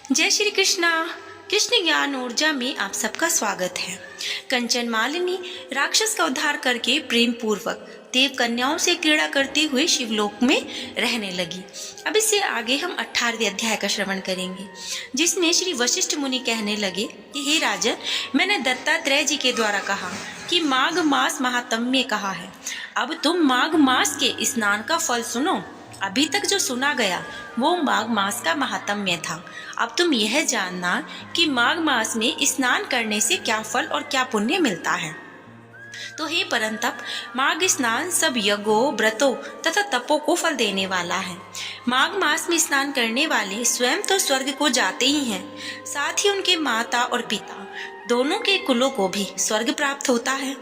जय श्री कृष्णा। कृष्ण ज्ञान ऊर्जा में आप सबका स्वागत है। कंचन मालिनी राक्षस का उद्धार करके प्रेम पूर्वक देव कन्याओं से क्रीड़ा करते हुए शिवलोक में रहने लगी। अब इससे आगे हम 18वें अध्याय का श्रवण करेंगे, जिसमें श्री वशिष्ठ मुनि कहने लगे कि हे राजन, मैंने दत्तात्रेय जी के द्वारा कहा कि माघ मास महात्म्य कहा है। अब तुम माघ मास के स्नान का फल सुनो। अभी तक जो सुना गया वो माघ मास का महात्म्य था। अब तुम यह जानना कि माघ मास में स्नान करने से क्या फल और क्या पुण्य मिलता है। तो हे परंतप, माघ स्नान सब यज्ञों, व्रतों तथा तपों को फल देने वाला है। माघ मास में स्नान करने वाले स्वयं तो स्वर्ग को जाते ही हैं, साथ ही उनके माता और पिता दोनों के कुलों को भी स्वर्ग प्राप्त होता है।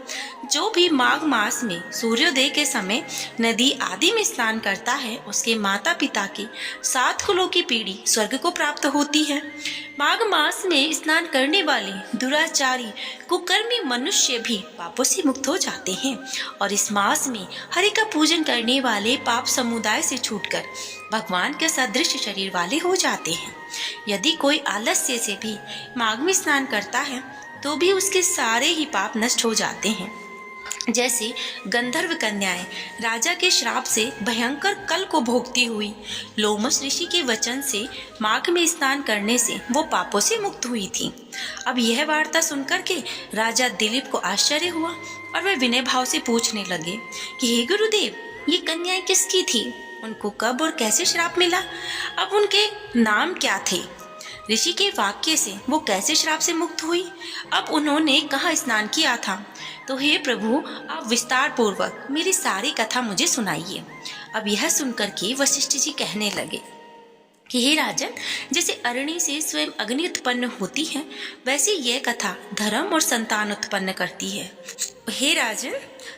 जो भी माघ मास में सूर्योदय के समय नदी आदि में स्नान करता है, उसके माता पिता के 7 कुलों की पीढ़ी स्वर्ग को प्राप्त होती है। माघ मास में स्नान करने वाले दुराचारी कुकर्मी मनुष्य भी पापों से मुक्त हो जाते हैं और इस मास में हरि का पूजन करने वाले पाप समुदाय से छूटकर भगवान के सदृश शरीर वाले हो जाते हैं। यदि कोई आलस्य से भी माघ में स्नान करता है तो भी उसके सारे ही पाप नष्ट हो जाते हैं। जैसे गंधर्व कन्याएं राजा के श्राप से भयंकर कल को भोगती हुई लोमस ऋषि के वचन से माघ में स्नान करने से वो पापों से मुक्त हुई थी। अब यह वार्ता सुनकर के राजा दिलीप को आश्चर्य हुआ और वे विनय भाव से पूछने लगे कि हे गुरुदेव, ये कन्याएं किसकी थी? उनको कब और कैसे श्राप मिला? अब उनके नाम क्या थे? ऋषि के वाक्य से वो कैसे श्राप से मुक्त हुई? अब उन्होंने कहाँ स्नान किया था? तो हे प्रभु, आप विस्तार पूर्वक मेरी सारी कथा मुझे सुनाइए। अब यह सुनकर के वशिष्ठ जी कहने लगे कि हे राजन, जैसे अरणि से स्वयं अग्नि उत्पन्न होती है, वैसे यह कथा धर्म और संतान उत्पन्न करती है। हे राजन,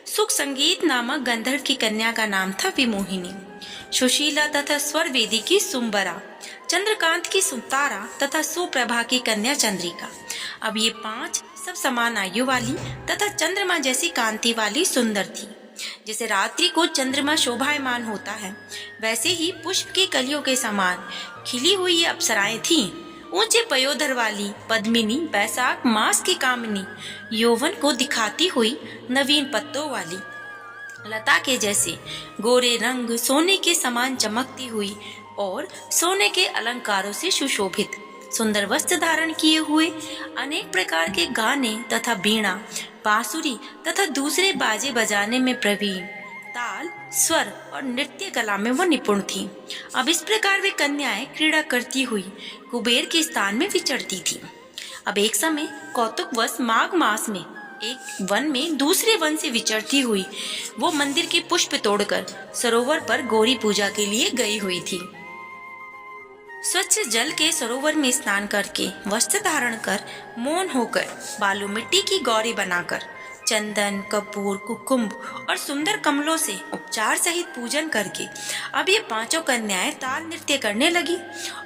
सुख संगीत नामक गंधर्व की कन्या का नाम था विमोहिनी, सुशीला तथा स्वर वेदी की सुंबरा, चंद्रकांत की सुतारा तथा सुप्रभा की कन्या चंद्रिका। अब ये 5 सब समान आयु वाली तथा चंद्रमा जैसी कांति वाली सुंदर थी। जैसे रात्रि को चंद्रमा शोभायमान होता है, वैसे ही पुष्प की कलियों के समान खिली हुई ये अप्सराएं थीं। ऊंचे पयोधर वाली पद्मिनी, बैसाख मास की कामिनी, यौवन को दिखाती हुई नवीन पत्तों वाली लता के जैसे गोरे रंग, सोने के समान चमकती हुई और सोने के अलंकारों से सुशोभित, सुंदर वस्त्र धारण किए हुए, अनेक प्रकार के गाने तथा बीणा, बांसुरी तथा दूसरे बाजे बजाने में प्रवीण, ताल, स्वर और नृत्य कला में वो निपुण थी। अब इस प्रकार वे कन्याएं क्रीड़ा करती हुई कुबेर के स्थान में विचरती थी। अब एक समय कौतुकवश माघ मास में एक वन में दूसरे वन से विचरती हुई वो मंदिर के पुष्प तोड़कर सरोवर पर गौरी पूजा के लिए गई हुई थी। स्वच्छ जल के सरोवर में स्नान करके वस्त्र धारण कर मौन होकर बालू मिट्टी की गौरी बनाकर चंदन, कपूर, कुकुम्भ और सुंदर कमलों से उपचार सहित पूजन करके अब ये 5 कन्याएं ताल नृत्य करने लगी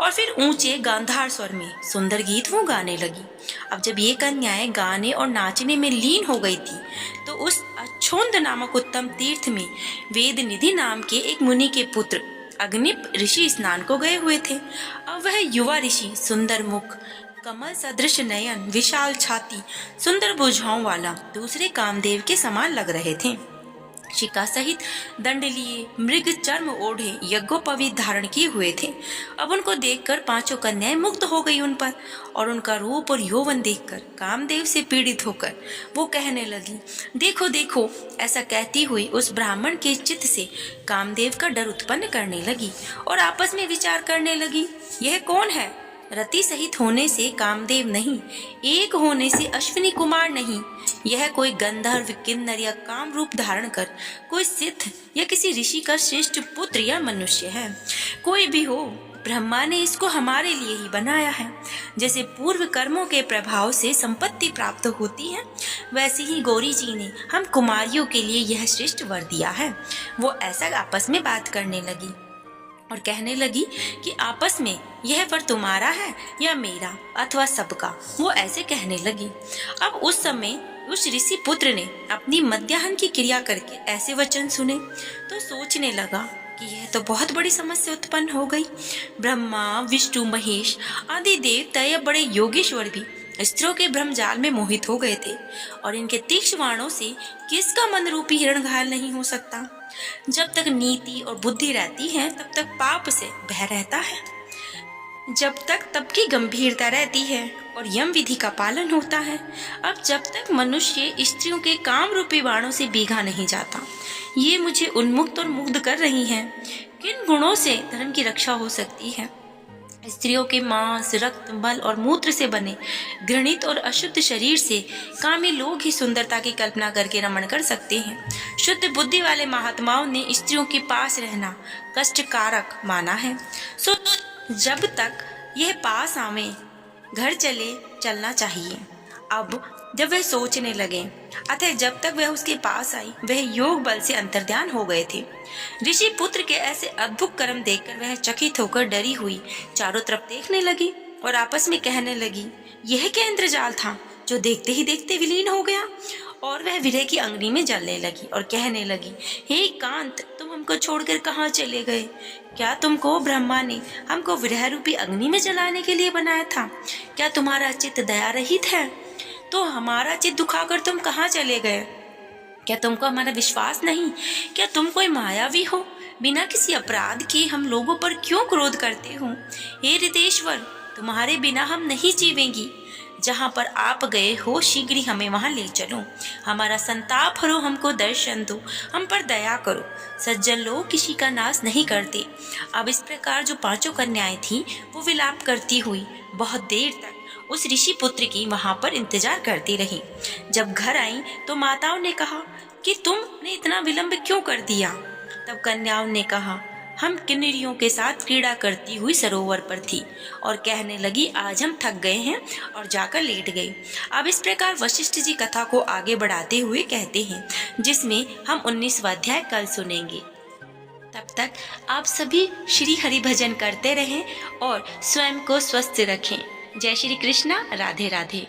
और फिर ऊंचे गांधार स्वर में सुंदर गीत वो गाने लगी। अब जब ये कन्याएं गाने और नाचने में लीन हो गई थी तो उस अच्छोंद नामक उत्तम तीर्थ में वेद निधि नाम के एक मुनि के पुत्र अग्निप ऋषि स्नान को गए हुए थे। अब वह युवा ऋषि सुंदर मुख, कमल सदृश नयन, विशाल छाती, सुंदर भुजाओं वाला दूसरे कामदेव के समान लग रहे थे। शिका सहित दंड लिए, मृग चर्म ओढ़े, यज्ञोपवीत धारण किए हुए थे। अब उनको देखकर 5 कन्याएं मुग्ध हो गई उन पर और उनका रूप और यौवन देखकर कामदेव से पीड़ित होकर वो कहने लगी, देखो देखो। ऐसा कहती हुई उस ब्राह्मण के चित्त से कामदेव का डर उत्पन्न करने लगी और आपस में विचार करने लगी, यह कौन है? रति सहित होने से कामदेव नहीं, एक होने से अश्विनी कुमार नहीं, यह कोई गंधर्व, किन्नर या काम रूप धारण कर कोई सिद्ध या किसी ऋषि का श्रेष्ठ पुत्र या मनुष्य है। कोई भी हो, ब्रह्मा ने इसको हमारे लिए ही बनाया है। जैसे पूर्व कर्मों के प्रभाव से संपत्ति प्राप्त होती है, वैसे ही गौरी जी ने हम कुमारियों के लिए यह श्रेष्ठ वर दिया है। वो ऐसा आपस में बात करने लगी और कहने लगी कि आपस में यह वर तुम्हारा है या मेरा अथवा सबका। वो ऐसे कहने लगी। अब उस समय उस ऋषि पुत्र ने अपनी मध्याह्न की क्रिया करके ऐसे वचन सुने तो सोचने लगा कि यह तो बहुत बड़ी समस्या उत्पन्न हो गई। ब्रह्मा, विष्णु, महेश आदि देवता या बड़े योगेश्वर भी स्त्रियों के भ्रमजाल में मोहित हो गए थे और इनके तीक्ष्ण बाणों से किसका मन रूपी हिरण घायल नहीं हो सकता। जब तक नीति और बुद्धि रहती है तब तक पाप से भय रहता है, जब तक तप की गंभीरता रहती है और यम विधि का पालन होता है। अब जब तक मनुष्य स्त्रियों के काम रूपी बाणों से भीगा नहीं जाता, ये मुझे उन्मुक्त और मुग्ध कर रही हैं। किन गुणों से धर्म की रक्षा हो सकती है? स्त्रियों के मांस, रक्त, मल और मूत्र से बने घृणित और अशुद्ध शरीर से कामी लोग ही सुंदरता की कल्पना करके रमण कर सकते हैं। शुद्ध बुद्धि वाले महात्माओं ने स्त्रियों के पास रहना कष्टकारक माना है। सो जब तक यह पास आवे घर चलना चाहिए। अब जब वह सोचने लगे, अतः जब तक वह उसके पास आई वह योग बल से अंतर्ध्यान हो गए थे। ऋषि पुत्र के ऐसे अद्भुत कर्म देखकर वह चकित होकर डरी हुई चारों तरफ देखने लगी और आपस में कहने लगी, यह क्या इंद्रजाल था जो देखते ही देखते विलीन हो गया। और वह विरह की अंगनी में जलने लगी और कहने लगी, हे कांत, तुम हमको छोड़कर कहाँ चले गए? क्या तुमको ब्रह्मा ने हमको विरह रूपी अग्नि में जलाने के लिए बनाया था? क्या तुम्हारा चित्त दया रहित है? तो हमारा चित्त दुखाकर तुम कहाँ चले गए? क्या तुमको हमारा विश्वास नहीं? क्या तुम कोई मायावी हो? बिना किसी अपराध के हम लोगों पर क्यों क्रोध करते हो? हे रितेश्वर, तुम्हारे बिना हम नहीं जीवेंगी। जहाँ पर आप गए हो शीघ्र ही हमें वहाँ ले चलो। हमारा संताप हरो, हमको दर्शन दो, हम पर दया करो। सज्जन लोग किसी का नाश नहीं करते। अब इस प्रकार जो पांचों कन्याएं थीं वो विलाप करती हुई बहुत देर तक उस ऋषि पुत्र की वहाँ पर इंतजार करती रही। जब घर आई तो माताओं ने कहा कि तुमने इतना विलंब क्यों कर दिया? तब कन्याओं ने कहा, हम किन्नरियों के साथ क्रीड़ा करती हुई सरोवर पर थी और कहने लगी, आज हम थक गए हैं, और जाकर लेट गई। अब इस प्रकार वशिष्ठ जी कथा को आगे बढ़ाते हुए कहते हैं, जिसमें हम 19वां अध्याय कल सुनेंगे। तब तक आप सभी श्री हरि भजन करते रहें और स्वयं को स्वस्थ रखें। जय श्री कृष्णा। राधे राधे।